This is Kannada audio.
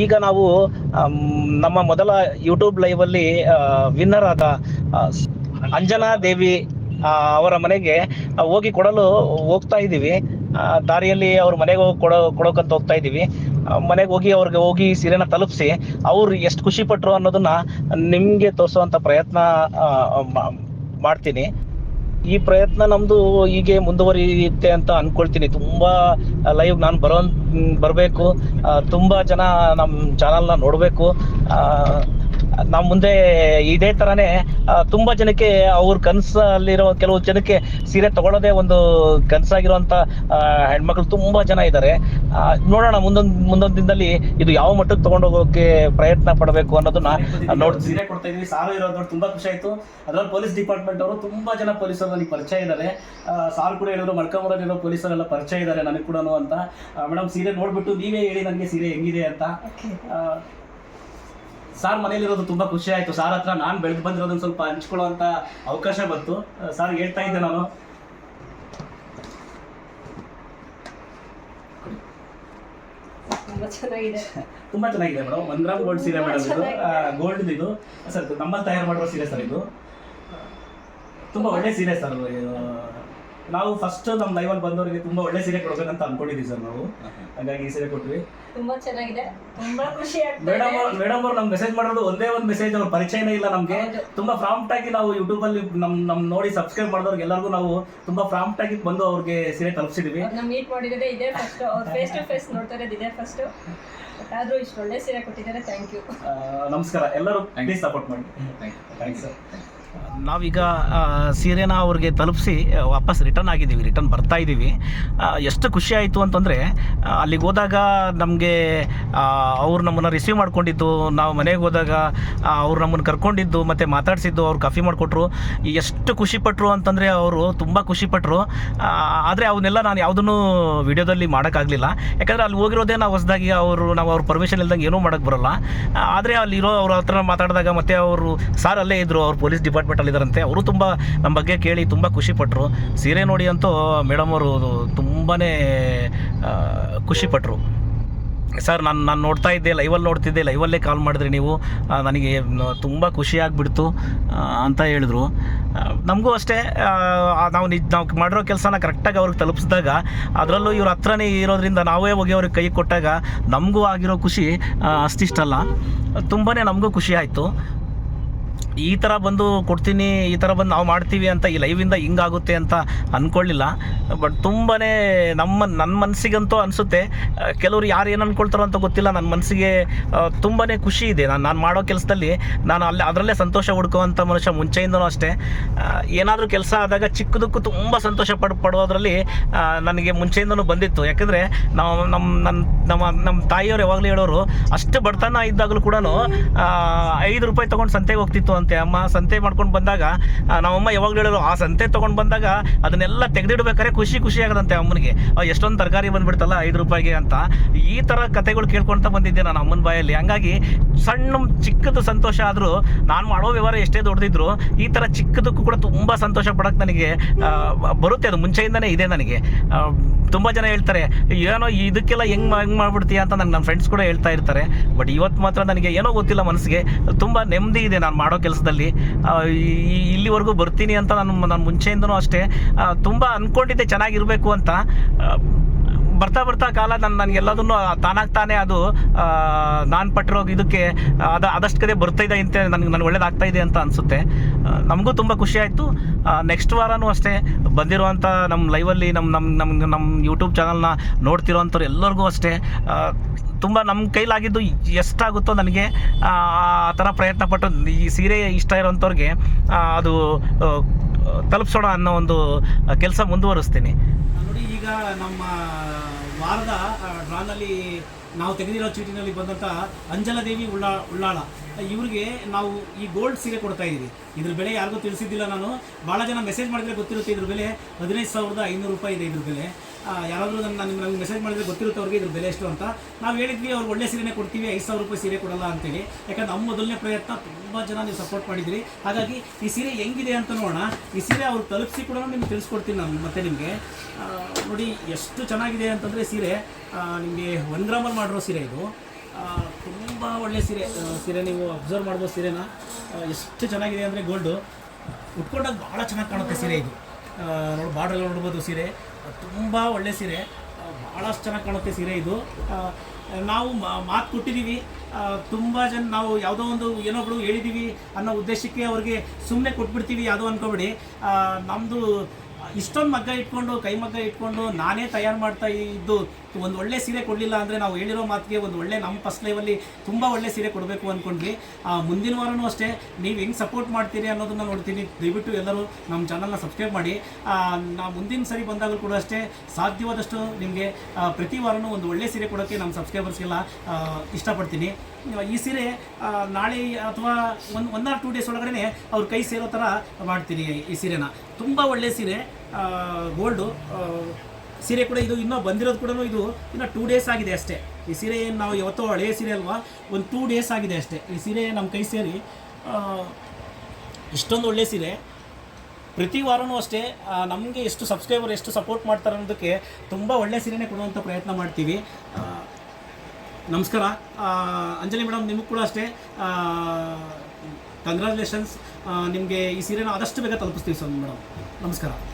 ಈಗ ನಾವು ನಮ್ಮ ಮೊದಲ ಯೂಟ್ಯೂಬ್ ಲೈವಲ್ಲಿ ವಿನ್ನರ್ ಆದ ಅಂಜನಾ ದೇವಿ ಅವರ ಮನೆಗೆ ಹೋಗಿ ಕೊಡಲು ಹೋಗ್ತಾ ಇದ್ದೀವಿ. ದಾರಿಯಲ್ಲಿ ಅವ್ರ ಮನೆಗೆ ಹೋಗಿ ಕೊಡೋಕಂತ ಹೋಗ್ತಾ ಇದ್ದೀವಿ. ಮನೆಗೆ ಹೋಗಿ ಸೀರೆನ ತಲುಪಿಸಿ ಅವ್ರು ಎಷ್ಟು ಖುಷಿ ಪಟ್ರು ಅನ್ನೋದನ್ನ ನಿಮಗೆ ತೋರಿಸುವಂತ ಪ್ರಯತ್ನ ಮಾಡ್ತೀನಿ. ಈ ಪ್ರಯತ್ನ ನಮ್ದು ಹೀಗೆ ಮುಂದುವರಿಯುತ್ತೆ ಅಂತ ಅನ್ಕೊಳ್ತೀನಿ. ತುಂಬಾ ಲೈವ್ ನಾನು ಬರಬೇಕು, ತುಂಬಾ ಜನ ನಮ್ಮ ಚಾನಲ್ನ ನೋಡಬೇಕು. ನಮ್ಮ ಮುಂದೆ ಇದೇ ತರನೇ ತುಂಬಾ ಜನಕ್ಕೆ ಅವ್ರ ಕನಸಲ್ಲಿರೋ ಕೆಲವು ಜನಕ್ಕೆ ಸೀರೆ ತಗೊಳ್ಳೋದೇ ಒಂದು ಕನಸಾಗಿರುವಂತ ಹೆಣ್ಮಕ್ಳು ತುಂಬಾ ಜನ ಇದ್ದಾರೆ. ನೋಡೋಣ ಮುಂದೊಂದು ದಿನದಲ್ಲಿ ಇದು ಯಾವ ಮಟ್ಟಕ್ಕೆ ತಗೊಂಡು ಹೋಗೋಕೆ ಪ್ರಯತ್ನ ಪಡಬೇಕು ಅನ್ನೋದನ್ನ ಸೀರೆ ಕೊಡ್ತಾ ಇದೀವಿ. ಸಾರು ಇರೋದು ನೋಡಿ ತುಂಬಾ ಖುಷಿ ಆಯ್ತು. ಅದ್ರಲ್ಲಿ ಪೊಲೀಸ್ ಡಿಪಾರ್ಟ್ಮೆಂಟ್ ಅವರು ತುಂಬಾ ಜನ ಪೊಲೀಸರು ನನಗೆ ಪರಿಚಯ ಇದ್ದಾರೆ. ಸಾರು ಕೂಡ ಹೇಳಿದ್ರು ಮಲ್ಕಾಮೂರಲ್ಲಿರೋ ಪೊಲೀಸರೆಲ್ಲ ಪರಿಚಯ ಇದ್ದಾರೆ ನನಗೆ ಕೂಡ ಅಂತ. ಮೇಡಮ್ ಸೀರೆ ನೋಡ್ಬಿಟ್ಟು ನೀವೇ ಹೇಳಿ ನನಗೆ ಸೀರೆ ಹೆಂಗಿದೆ ಅಂತ. ಸಾರ್ ಮನೇಲಿರೋದು ತುಂಬಾ ಖುಷಿ ಆಯ್ತು. ಸಾರ್ ಹತ್ರ ನಾನು ಬೆಳೆದು ಬಂದಿರೋದನ್ನ ಸ್ವಲ್ಪ ಹಂಚ್ಕೊಳ್ಳೋ ಅಂತ ಅವಕಾಶ ಬಂತು. ಸಾರ್ ಹೇಳ್ತಾ ಇದ್ದೆ ನಾನು, ತುಂಬಾ ಚೆನ್ನಾಗಿದೆ ಮೇಡಮ್. 1 ಗ್ರಾಮ್ ಗೋಲ್ಡ್ ಸೀರೆ ಮೇಡಮ್ ಇದು. ಗೋಲ್ಡ್ ಇದು ಸರ್ ನಮ್ಮಲ್ಲಿ ತಯಾರು ಮಾಡಿರೋ ಸೀರೆ ಸರ್. ಇದು ತುಂಬಾ ಒಳ್ಳೆ ಸೀರೆ ಸರ್. ನಾವು ಫಸ್ಟ್ ನಮ್ಮ ಲೈವಲ್ಲಿ ಬಂದವರಿಗೆ ತುಂಬಾ ಒಳ್ಳೆ ಸೀರೆ ಕೊಡ್ಬೇಕಂತ ಅನ್ಕೊಂಡಿದ್ದೀವಿ ಸರ್ ನಾವು. ಹಾಗಾಗಿ ಈ ಸೀರೆ ಕೊಟ್ವಿ. ತುಂಬಾ ಚೆನ್ನಾಗಿದೆ, ತುಂಬಾ ಖುಷಿ ಆಗ್ತದೆ. ಮೇಡಮ್ ಅವ್ರು ನಮ್ಗೆ ಮೆಸೇಜ್ ಮಾಡೋದು ಒಂದೇ ಒಂದು ಮೆಸೇಜ್. ಅವ್ರ ಪರಿಚಯನೇ ಇಲ್ಲ ನಮ್ಗೆ. ತುಂಬಾ ಪ್ರಾಂಪ್ಟ್ ಆಗಿ ನಾವು ಯೂಟ್ಯೂಬ್ ಅಲ್ಲಿ ನಮ್ ನೋಡಿ ಸಬ್ಸ್ಕ್ರೈಬ್ ಮಾಡಿದವ್ರಿಗೆ ಎಲ್ಲರಿಗೂ ನಾವು ತುಂಬಾ ಪ್ರಾಂಪ್ಟ್ ಆಗಿ ಬಂದು ಅವ್ರಿಗೆ ಸೀರೆ ತಲುಪಿಸಿದ್ವಿ. ನಾವು ಮೀಟ್ ಮಾಡಿರೋದೇ ಇದೇ ಫಸ್ಟ್. ಅವ್ರು ಫೇಸ್ ಟು ಫೇಸ್ ನೋಡ್ತಾ ಇರೋದು ಇದೇ ಫಸ್ಟ್. ಆದ್ರೂ ಇಷ್ಟು ಒಳ್ಳೆ ಸೀರೆ ಕೊಟ್ಟಿದ್ದಾರೆ. Thank you. ನಮಸ್ಕಾರ. ಎಲ್ಲರೂ ಪ್ಲೀಸ್ ಸಪೋರ್ಟ್ ಮಾಡಿ. Thank you sir. ನಾವೀಗ ಸೀರೆನ ಅವ್ರಿಗೆ ತಲುಪಿಸಿ ವಾಪಸ್ ರಿಟರ್ನ್ ಬರ್ತಾ ಇದ್ದೀವಿ. ಎಷ್ಟು ಖುಷಿ ಆಯಿತು ಅಂತಂದರೆ, ಅಲ್ಲಿಗೆ ಹೋದಾಗ ನಮಗೆ ಅವ್ರು ನಮ್ಮನ್ನು ರಿಸೀವ್ ಮಾಡ್ಕೊಂಡಿದ್ದು, ನಾವು ಮನೆಗೆ ಹೋದಾಗ ಅವ್ರು ನಮ್ಮನ್ನು ಕರ್ಕೊಂಡಿದ್ದು ಮತ್ತು ಮಾತಾಡಿಸಿದ್ದು, ಅವ್ರು ಕಾಫಿ ಮಾಡಿಕೊಟ್ರು. ಎಷ್ಟು ಖುಷಿಪಟ್ಟರು ಅಂತಂದರೆ ಅವರು ತುಂಬ ಖುಷಿಪಟ್ಟರು. ಆದರೆ ಅವನ್ನೆಲ್ಲ ನಾನು ಯಾವುದನ್ನು ವಿಡಿಯೋದಲ್ಲಿ ಮಾಡೋಕ್ಕಾಗಲಿಲ್ಲ. ಯಾಕಂದರೆ ಅಲ್ಲಿ ಹೋಗಿರೋದೇ ನಾವು ಹೊಸದಾಗಿ ನಾವು ಅವ್ರ ಪರ್ಮಿಷನ್ ಇಲ್ದಂಗೆ ಏನೂ ಮಾಡೋಕ್ಕೆ ಬರೋಲ್ಲ. ಆದರೆ ಅಲ್ಲಿರೋ ಅವ್ರ ಹತ್ರ ಮಾತಾಡಿದಾಗ ಮತ್ತು ಅವರು ಸಾರ್ ಅಲ್ಲೇ ಇದ್ದರು, ಅವ್ರು ಪೊಲೀಸ್ ಡಿಪಾರ್ಟ್ಮೆಂಟಲ್ಲಿದ್ದಾರಂತೆ. ಅವರು ತುಂಬ ನಮ್ಮ ಬಗ್ಗೆ ಕೇಳಿ ತುಂಬ ಖುಷಿಪಟ್ಟರು. ಸೀರೆ ನೋಡಿ ಅಂತೂ ಮೇಡಮ್ ಅವರು ತುಂಬಾ ಖುಷಿಪಟ್ಟರು. ಸರ್ ನಾನು ನೋಡ್ತಾ ಇದ್ದೆ, ಲೈವಲ್ಲೇ ಕಾಲ್ ಮಾಡಿದ್ರಿ ನೀವು, ನನಗೆ ತುಂಬ ಖುಷಿಯಾಗಿಬಿಡ್ತು ಅಂತ ಹೇಳಿದ್ರು. ನಮಗೂ ಅಷ್ಟೇ, ನಾವು ಮಾಡಿರೋ ಕೆಲಸನ ಕರೆಕ್ಟಾಗಿ ಅವ್ರಿಗೆ ತಲುಪಿಸಿದಾಗ, ಅದರಲ್ಲೂ ಇವ್ರ ಹತ್ರನೇ ಇರೋದ್ರಿಂದ ನಾವೇ ಹೋಗಿ ಅವ್ರಿಗೆ ಕೈ ಕೊಟ್ಟಾಗ ನಮಗೂ ಆಗಿರೋ ಖುಷಿ ಅಷ್ಟಿಷ್ಟಲ್ಲ. ತುಂಬಾ ನಮಗೂ ಖುಷಿ ಆಯಿತು. ಈ ಥರ ಬಂದು ಕೊಡ್ತೀನಿ, ಈ ಥರ ಬಂದು ನಾವು ಮಾಡ್ತೀವಿ ಅಂತ ಈ ಲೈವಿಂದ ಹಿಂಗಾಗುತ್ತೆ ಅಂತ ಅಂದ್ಕೊಳ್ಳಿಲ್ಲ. ಬಟ್ ತುಂಬಾ ನನ್ನ ಮನಸ್ಸಿಗಂತೂ ಅನಿಸುತ್ತೆ, ಕೆಲವರು ಯಾರು ಏನು ಅಂದ್ಕೊಳ್ತಾರೋ ಅಂತ ಗೊತ್ತಿಲ್ಲ, ನನ್ನ ಮನಸ್ಸಿಗೆ ತುಂಬಾ ಖುಷಿ ಇದೆ. ನಾನು ಮಾಡೋ ಕೆಲಸದಲ್ಲಿ ನಾನು ಅದರಲ್ಲೇ ಸಂತೋಷ ಹುಡ್ಕೋವಂಥ ಮನುಷ್ಯ ಮುಂಚೆಯಿಂದನೂ ಅಷ್ಟೇ. ಏನಾದರೂ ಕೆಲಸ ಆದಾಗ ಚಿಕ್ಕದಕ್ಕೂ ತುಂಬ ಸಂತೋಷ ಪಡೋದ್ರಲ್ಲಿ ನನಗೆ ಮುಂಚೆಯಿಂದನೂ ಬಂದಿತ್ತು. ಯಾಕಂದರೆ ನಮ್ಮ ತಾಯಿಯವರು ಯಾವಾಗಲೂ ಹೇಳೋರು, ಅಷ್ಟು ಬಡತನ ಇದ್ದಾಗಲೂ ಕೂಡ 5 ರೂಪಾಯಿ ತೊಗೊಂಡು ಸಂತೆಗೆ ಹೋಗ್ತಿತ್ತು ಅಂತೆ ಅಮ್ಮ. ಸಂತೆ ಮಾಡ್ಕೊಂಡು ಬಂದಾಗ ನಮ್ಮಮ್ಮ ಯಾವಾಗಲೂ ಹೇಳೋರು, ಆ ಸಂತೆ ತೊಗೊಂಡು ಬಂದಾಗ ಅದನ್ನೆಲ್ಲ ತೆಗೆದಿಡ್ಬೇಕಾದ್ರೆ ಖುಷಿ ಆಗದಂತೆ ಅಮ್ಮನಿಗೆ, ಎಷ್ಟೊಂದು ತರಕಾರಿ ಬಂದುಬಿಡ್ತಲ್ಲ 5 ರೂಪಾಯಿಗೆ ಅಂತ. ಈ ಥರ ಕಥೆಗಳು ಕೇಳ್ಕೊಳ್ತಾ ಬಂದಿದ್ದೆ ನಾನು ಅಮ್ಮನ ಬಾಯಲ್ಲಿ. ಹಂಗಾಗಿ ಚಿಕ್ಕದು ಸಂತೋಷ ಆದರೂ, ನಾನು ಮಾಡೋ ವ್ಯವಹಾರ ಎಷ್ಟೇ ದೊಡ್ಡದಿದ್ರು ಈ ಥರ ಚಿಕ್ಕದಕ್ಕೂ ಕೂಡ ತುಂಬ ಸಂತೋಷ ಪಡೋಕ್ಕೆ ನನಗೆ ಬರುತ್ತೆ. ಅದು ಮುಂಚೆಯಿಂದನೇ ಇದೆ ನನಗೆ. ತುಂಬ ಜನ ಹೇಳ್ತಾರೆ, ಏನೋ ಇದಕ್ಕೆಲ್ಲ ಹೆಂಗೆ ಮಾಡ್ಬಿಡ್ತೀಯ ಅಂತ ನನ್ನ ಫ್ರೆಂಡ್ಸ್ ಕೂಡ ಹೇಳ್ತಾ ಇರ್ತಾರೆ. ಬಟ್ ಇವತ್ತು ಮಾತ್ರ ನನಗೆ ಏನೋ ಗೊತ್ತಿಲ್ಲ, ಮನಸ್ಸಿಗೆ ತುಂಬ ನೆಮ್ಮದಿ ಇದೆ ನಾನು ಮಾಡೋ ಕೆಲಸದಲ್ಲಿ. ಇಲ್ಲಿವರೆಗೂ ಬರ್ತೀನಿ ಅಂತ ನಾನು ಮುಂಚೆಯಿಂದನೂ ಅಷ್ಟೇ ತುಂಬ ಅಂದ್ಕೊಂಡಿದ್ದೆ ಚೆನ್ನಾಗಿರಬೇಕು ಅಂತ. ಬರ್ತಾ ಕಾಲ ನನಗೆಲ್ಲದನ್ನು ತಾನಾಗ್ತಾನೆ ಅದು ನಾನು ಪಟ್ಟಿರೋ ಇದಕ್ಕೆ ಅದಷ್ಟು ಕಡೆ ಬರ್ತಾಯಿದೆ ಅಂತ ನನಗೆ ಒಳ್ಳೇದಾಗ್ತಾ ಇದೆ ಅಂತ ಅನಿಸುತ್ತೆ. ನಮಗೂ ತುಂಬ ಖುಷಿ ಆಯಿತು. ನೆಕ್ಸ್ಟ್ ವಾರನೂ ಅಷ್ಟೇ ಬಂದಿರುವಂಥ ನಮ್ಮ ಲೈವಲ್ಲಿ ನಮ್ಮ ಯೂಟ್ಯೂಬ್ ಚಾನಲ್ನ ನೋಡ್ತಿರೋವಂಥವ್ರು ಎಲ್ಲರಿಗೂ ಅಷ್ಟೇ ತುಂಬ ನಮ್ಮ ಕೈಲಾಗಿದ್ದು ಎಷ್ಟಾಗುತ್ತೋ ನನಗೆ ಆ ಥರ ಪ್ರಯತ್ನಪಟ್ಟು ಈ ಸೀರೆ ಇಷ್ಟ ಇರೋವಂಥವ್ರಿಗೆ ಅದು ತಲುಪಿಸೋಣ ಅನ್ನೋ ಒಂದು ಕೆಲಸ ಮುಂದುವರಿಸ್ತೀನಿ. ನೋಡಿ, ಈಗ ನಮ್ಮ ವಾರದ ಡ್ರಾನಲ್ಲಿ ನಾವು ತೆಗೆದಿರೋ ಚೀಟಿನಲ್ಲಿ ಬಂದಂಥ ಅಂಜನಾ ದೇವಿ ಉಳ್ಳಾಳ ಇವ್ರಿಗೆ ನಾವು ಈ ಗೋಲ್ಡ್ ಸೀರೆ ಕೊಡ್ತಾ ಇದ್ದೀವಿ. ಇದ್ರ ಬೆಲೆ ಯಾರಿಗೂ ತಿಳಿಸಿದ್ದಿಲ್ಲ ನಾನು. ಭಾಳ ಜನ ಮೆಸೇಜ್ ಮಾಡಿದರೆ ಗೊತ್ತಿರುತ್ತೆ. ಇದ್ರ ಬೆಲೆ 15,500 ರೂಪಾಯಿ ಇದೆ ಇದ್ರ ಬೆಲೆ. ಯಾರಾದರೂ ನಮಗೆ ಮೆಸೇಜ್ ಮಾಡಿದರೆ ಗೊತ್ತಿರುತ್ತೆ ಅವ್ರಿಗೆ ಇದ್ರ ಬೆಲೆ ಎಷ್ಟು ಅಂತ. ನಾವು ಹೇಳಿದ್ವಿ ಅವ್ರಿಗೆ ಒಳ್ಳೆ ಸೀರೆನೇ ಕೊಡ್ತೀವಿ, 5,000 ರೂಪಾಯಿ ಸೀರೆ ಕೊಡಲ್ಲ ಅಂತೇಳಿ. ಯಾಕಂದ್ರೆ ನಮ್ಮ ಮೊದಲನೇ ಪ್ರಯತ್ನ ತುಂಬ ಜನ ನೀವು ಸಪೋರ್ಟ್ ಮಾಡಿದಿರಿ. ಹಾಗಾಗಿ ಈ ಸೀರೆ ಹೆಂಗಿದೆ ಅಂತ ನೋಡೋಣ. ಈ ಸೀರೆ ಅವ್ರು ತಲುಪಿಸಿ ಕೂಡ ನಿಮ್ಗೆ ತಿಳಿಸ್ಕೊಡ್ತೀನಿ ನಾನು ಮತ್ತೆ ನಿಮಗೆ. ನೋಡಿ ಎಷ್ಟು ಚೆನ್ನಾಗಿದೆ ಅಂತಂದರೆ ಸೀರೆ ನಿಮಗೆ 1 ಗ್ರಾಮಲ್ಲಿ ಮಾಡಿರೋ ಸೀರೆ ಇದು. ತುಂಬ ಒಳ್ಳೆ ಸೀರೆ ಸೀರೆ ನೀವು ಅಬ್ಸರ್ವ್ ಮಾಡ್ಬೋದು ಸೀರೆನ ಎಷ್ಟು ಚೆನ್ನಾಗಿದೆ ಅಂದರೆ ಗೋಲ್ಡು ಉಟ್ಕೊಂಡಾಗ ಭಾಳ ಚೆನ್ನಾಗಿ ಕಾಣುತ್ತೆ ಸೀರೆ ಇದು ನೋಡಿ ಬಾರ್ಡ್ರೆಲ್ಲ ನೋಡ್ಬೋದು ಸೀರೆ ತುಂಬ ಒಳ್ಳೆ ಸೀರೆ ಭಾಳಷ್ಟು ಚೆನ್ನಾಗಿ ಕಾಣುತ್ತೆ ಸೀರೆ ಇದು ನಾವು ಮಾತು ಕೊಟ್ಟಿದ್ದೀವಿ ತುಂಬ ಜನ ನಾವು ಯಾವುದೋ ಒಂದು ಏನೊಬ್ರು ಹೇಳಿದ್ದೀವಿ ಅನ್ನೋ ಉದ್ದೇಶಕ್ಕೆ ಅವ್ರಿಗೆ ಸುಮ್ಮನೆ ಕೊಟ್ಬಿಡ್ತೀವಿ ಯಾವುದೋ ಅಂದ್ಕೊಬೇಡಿ ನಮ್ಮದು ಇಷ್ಟೊಂದು ಮಗ್ಗ ಇಟ್ಕೊಂಡು ಕೈ ಮಗ್ಗ ಇಟ್ಕೊಂಡು ನಾನೇ ತಯಾರು ಮಾಡ್ತಾ ಇದ್ದು ಒಂದು ಒಳ್ಳೆ ಸೀರೆ ಕೊಡಲಿಲ್ಲ ಅಂದರೆ ನಾವು ಹೇಳಿರೋ ಮಾತಿಗೆ ಒಂದು ಒಳ್ಳೆ ನಮ್ಮ ಫಸ್ಟ್ ಲೈವಲ್ಲಿ ತುಂಬ ಒಳ್ಳೆ ಸೀರೆ ಕೊಡಬೇಕು ಅಂದ್ಕೊಂಡ್ವಿ ಮುಂದಿನ ವಾರನೂ ಅಷ್ಟೇ ನೀವು ಹೆಂಗೆ ಸಪೋರ್ಟ್ ಮಾಡ್ತೀರಿ ಅನ್ನೋದನ್ನು ನೋಡ್ತೀನಿ ದಯವಿಟ್ಟು ಎಲ್ಲರೂ ನಮ್ಮ ಚಾನಲ್ನ ಸಬ್ಸ್ಕ್ರೈಬ್ ಮಾಡಿ ನಾವು ಮುಂದಿನ ಸರಿ ಬಂದಾಗಲೂ ಕೂಡ ಅಷ್ಟೇ ಸಾಧ್ಯವಾದಷ್ಟು ನಿಮಗೆ ಪ್ರತಿ ವಾರನೂ ಒಂದು ಒಳ್ಳೆ ಸೀರೆ ಕೊಡೋಕ್ಕೆ ನಮ್ಮ ಸಬ್ಸ್ಕ್ರೈಬರ್ಸ್ಗೆಲ್ಲ ಇಷ್ಟಪಡ್ತೀನಿ ಈ ಸೀರೆ ನಾಳೆ ಅಥವಾ ಒನ್ ಆರ್ 2 ಡೇಸ್ ಒಳಗಡೆ ಅವ್ರ ಕೈ ಸೇರೋ ಥರ ಮಾಡ್ತೀನಿ ಈ ಸೀರೆನ ತುಂಬ ಒಳ್ಳೆ ಸೀರೆ ಗೋಲ್ಡು ಸೀರೆ ಕೂಡ ಇದು ಇನ್ನೂ ಬಂದಿರೋದು ಕೂಡ ಇದು ಇನ್ನೂ 2 ಡೇಸ್ ಆಗಿದೆ ಅಷ್ಟೇ ಈ ಸೀರೆ ಏನು ನಾವು ಯಾವತ್ತೋ ಹಳೆಯ ಸೀರೆ ಅಲ್ವಾ ಒಂದು 2 ಡೇಸ್ ಆಗಿದೆ ಅಷ್ಟೇ ಈ ಸೀರೆ ನಮ್ಮ ಕೈ ಸೇರಿ ಇಷ್ಟೊಂದು ಒಳ್ಳೆ ಸೀರೆ ಪ್ರತಿ ವಾರನೂ ಅಷ್ಟೇ ನಮಗೆ ಎಷ್ಟು ಸಬ್ಸ್ಕ್ರೈಬರ್ ಎಷ್ಟು ಸಪೋರ್ಟ್ ಮಾಡ್ತಾರೆ ಅನ್ನೋದಕ್ಕೆ ತುಂಬ ಒಳ್ಳೆ ಸೀರೆನೇ ಕೊಡುವಂಥ ಪ್ರಯತ್ನ ಮಾಡ್ತೀವಿ ನಮಸ್ಕಾರ ಅಂಜಲಿ ಮೇಡಮ್ ನಿಮಗೂ ಕೂಡ ಅಷ್ಟೇ ಕಂಗ್ರ್ಯಾಚುಲೇಷನ್ಸ್ ನಿಮಗೆ ಈ ಸೀರೆನ ಆದಷ್ಟು ಬೇಗ ತಲುಪಿಸ್ತೀವಿ ಸರ್ ಮೇಡಮ್ ನಮಸ್ಕಾರ